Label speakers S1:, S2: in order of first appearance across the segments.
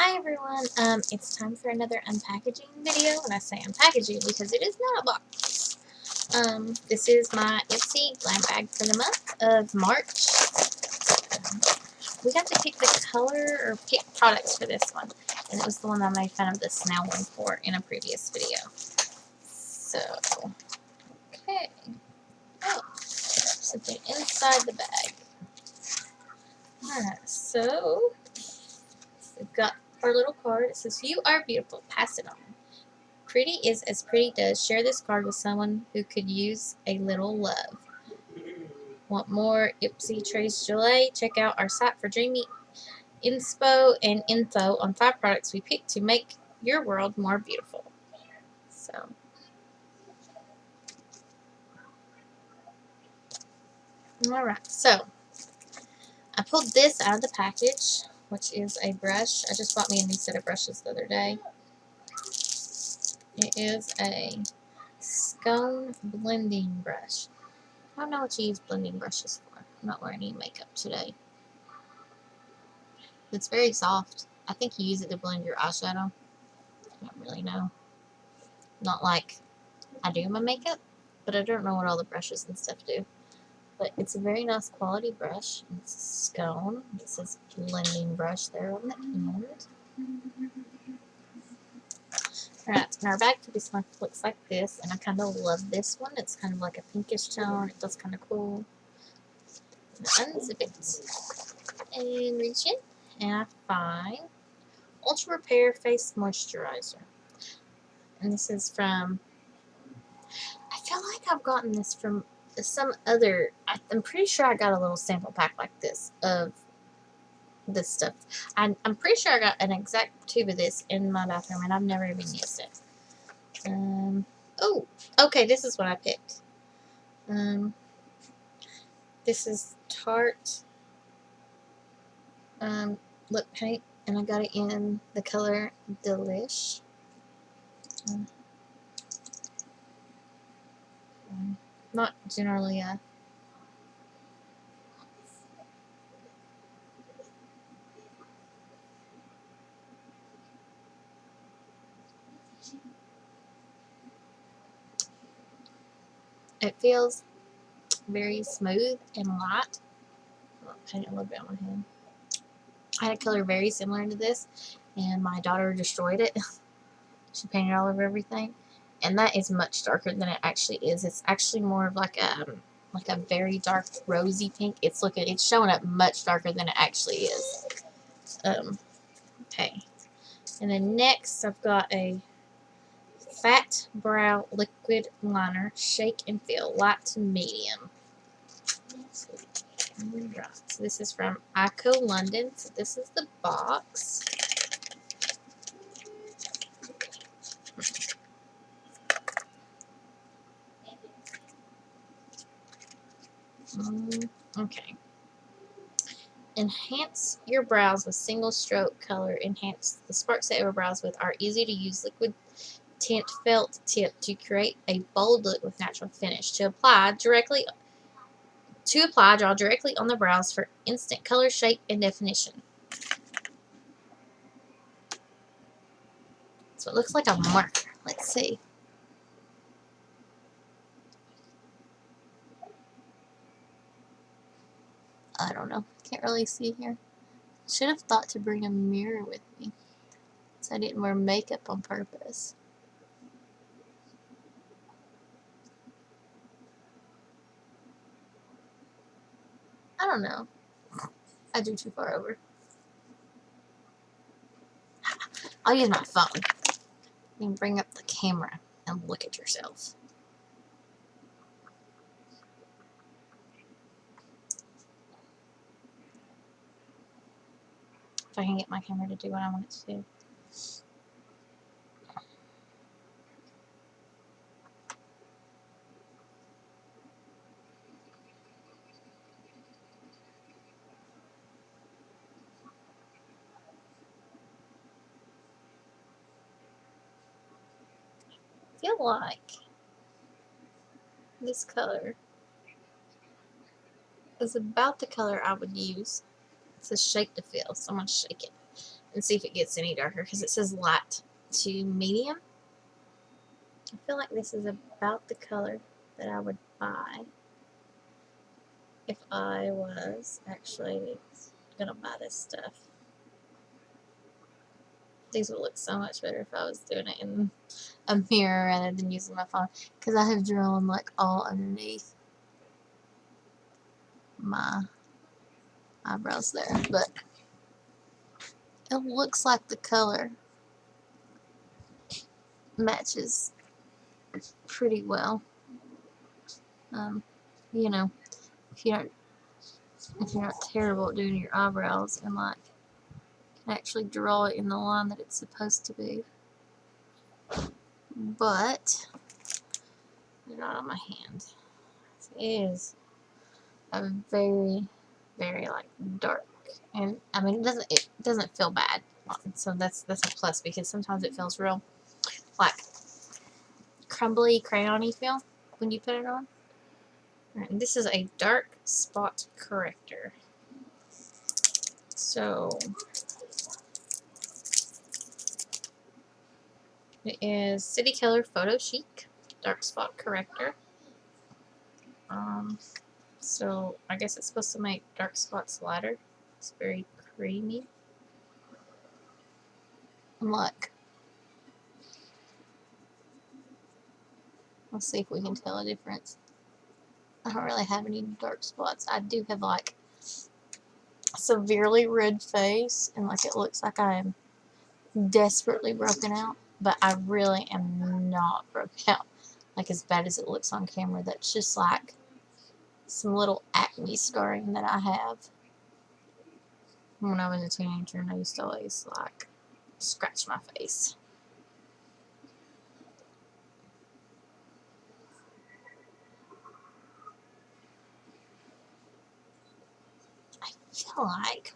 S1: Hi everyone, it's time for another unpackaging video, and I say unpackaging because it is not a box. This is my Ipsy Glam Bag for the month of March. We got to pick the color, or pick products for this one, and it was the one that I made fun of the snail one for in a previous video. So, okay. Oh, something inside the bag. Alright, so we've got our little card. It says, "You are beautiful, pass it on. Pretty is as pretty does. Share this card with someone who could use a little love." Want more Ipsy Trace Gelée? Check out our site for dreamy inspo and info on 5 products we picked to make your world more beautiful. So, alright, so I pulled this out of the package, which is a brush. I just bought me a new set of brushes the other day. It is a scone blending brush. I don't know what you use blending brushes for. I'm not wearing any makeup today. It's very soft. I think you use it to blend your eyeshadow. I don't really know. Not like I do my makeup, but I don't know what all the brushes and stuff do. But it's a very nice quality brush. It's a scone. It says blending brush there on the end. Alright, and our bag for this month looks like this, and I kind of love this one. It's kind of like a pinkish tone. It feels kind of cool. Unzip it and reach in, and I find Ultra Repair Face Moisturizer. And this is from, I feel like I've gotten this from some other, I'm pretty sure I got a little sample pack like this of this stuff. I'm pretty sure I got an exact tube of this in my bathroom, and I've never even used it. Oh, okay, this is what I picked. This is Tarte lip paint, and I got it in the color Delish. Not generally a it feels very smooth and light. I'll paint it a little bit on my hand. I had a color very similar to this, and my daughter destroyed it. She painted all over everything, and that is much darker than it actually is. It's actually more of like a very dark rosy pink. It's showing up much darker than it actually is. Okay, and then next I've got a Fat Brow Liquid Liner, Shake and Feel, light to medium. So this is from Ico London. So this is the box. Okay. Enhance your brows with single stroke color. Enhance the sparks that your brows with our easy to use liquid tint felt tip to create a bold look with natural finish. To apply, draw directly on the brows for instant color, shape, and definition. So it looks like a marker. Let's see. I don't know. Can't really see here. Should have thought to bring a mirror with me, so I didn't wear makeup on purpose. I don't know. I drew too far over. I'll use my phone. You can bring up the camera and look at yourself. If I can get my camera to do what I want it to do. I feel like this color is about the color I would use. It says shake to feel, so I'm going to shake it. and see if it gets any darker, because it says light to medium. I feel like this is about the color that I would buy if I was actually gonna buy this stuff. These would look so much better if I was doing it in a mirror rather than using my phone, because I have drawn like all underneath my eyebrows there, but it looks like the color matches pretty well. You know, if you don't, if you're not terrible at doing your eyebrows and like can actually draw it in the line that it's supposed to be, but they're not on my hand. It is a very, very like dark, and I mean it doesn't feel bad. So that's a plus, because sometimes it feels real like crumbly, crayony feel when you put it on. Right, and this is a dark spot corrector. So it is City Color Photo Chic Dark Spot Corrector. So I guess it's supposed to make dark spots lighter. It's very creamy. And look. Let's see if we can tell a difference. I don't really have any dark spots. I do have like a severely red face, and like it looks like I'm desperately broken out, but I really am not broken out like as bad as it looks on camera. That's just like some little acne scarring that I have when I was a teenager, and I used to always like scratch my face. I feel like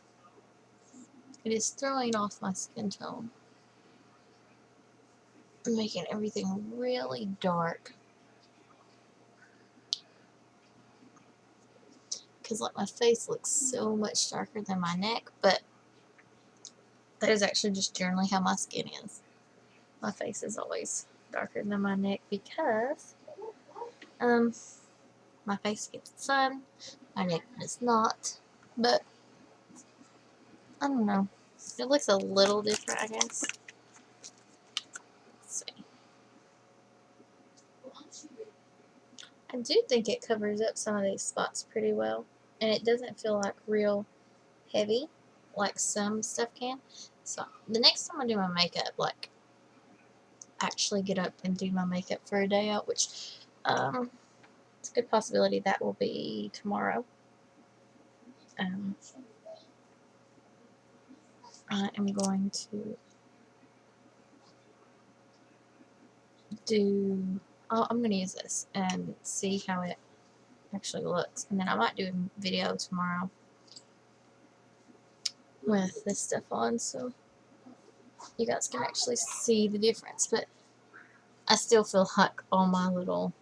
S1: it is throwing off my skin tone and making everything really dark. Because like my face looks so much darker than my neck, but that is actually just generally how my skin is. My face is always darker than my neck because my face gets the sun, my neck does not. But I don't know. It looks a little different, I guess. Let's see. I do think it covers up some of these spots pretty well, and it doesn't feel like real heavy like some stuff can. So the next time I do my makeup, like actually get up and do my makeup for a day out, which it's a good possibility that will be tomorrow. I am going to do, I'm going to use this and see how it actually looks, and then I might do a video tomorrow with this stuff on, so you guys can actually see the difference. But I still feel like all my little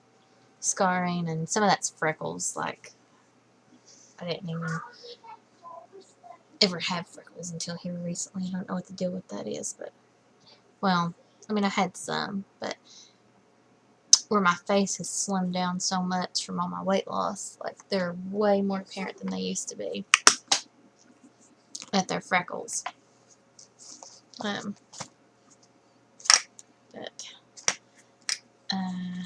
S1: scarring, and some of that's freckles. Like I didn't even ever have freckles until here recently. I don't know what the deal with that is, but well, I mean I had some, but where my face has slimmed down so much from all my weight loss, like they're way more apparent than they used to be. That they're freckles. But I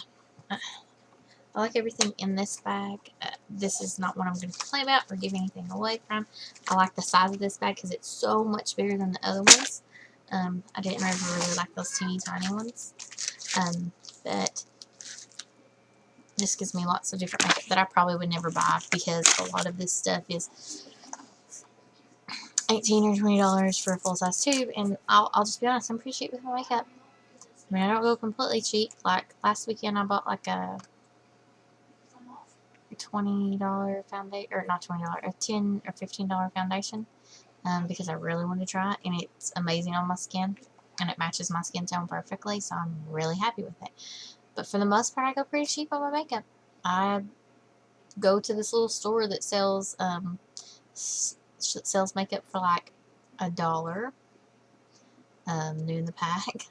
S1: like everything in this bag. This is not what I'm going to complain about or give anything away from. I like the size of this bag because it's so much bigger than the other ones. I didn't really like those teeny tiny ones. But this gives me lots of different makeup that I probably would never buy, because a lot of this stuff is $18 or $20 for a full-size tube, and I'll just be honest, I'm pretty cheap with my makeup. I mean, I don't go completely cheap. Like, last weekend I bought like a $20 foundation, or not $20, a $10 or $15 foundation, because I really wanted to try it, and it's amazing on my skin, and it matches my skin tone perfectly, so I'm really happy with it. But for the most part, I go pretty cheap on my makeup. I go to this little store that sells makeup for like $1, new in the pack.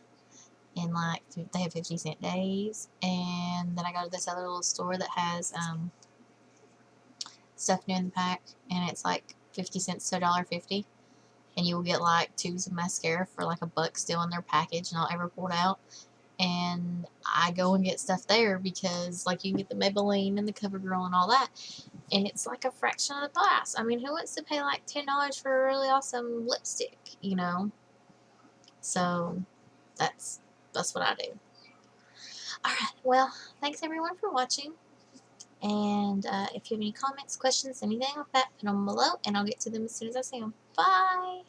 S1: And like they have 50-cent days. And then I go to this other little store that has stuff new in the pack, and it's like 50 cents to $1.50. And you will get like tubes of mascara for like $1 still in their package, not ever pulled out. And I go and get stuff there because like you can get the Maybelline and the CoverGirl and all that, and it's like a fraction of the price. I mean, who wants to pay like $10 for a really awesome lipstick, you know? So that's what I do. Alright, well, thanks everyone for watching. And if you have any comments, questions, anything like that, put them below, and I'll get to them as soon as I see them. Bye!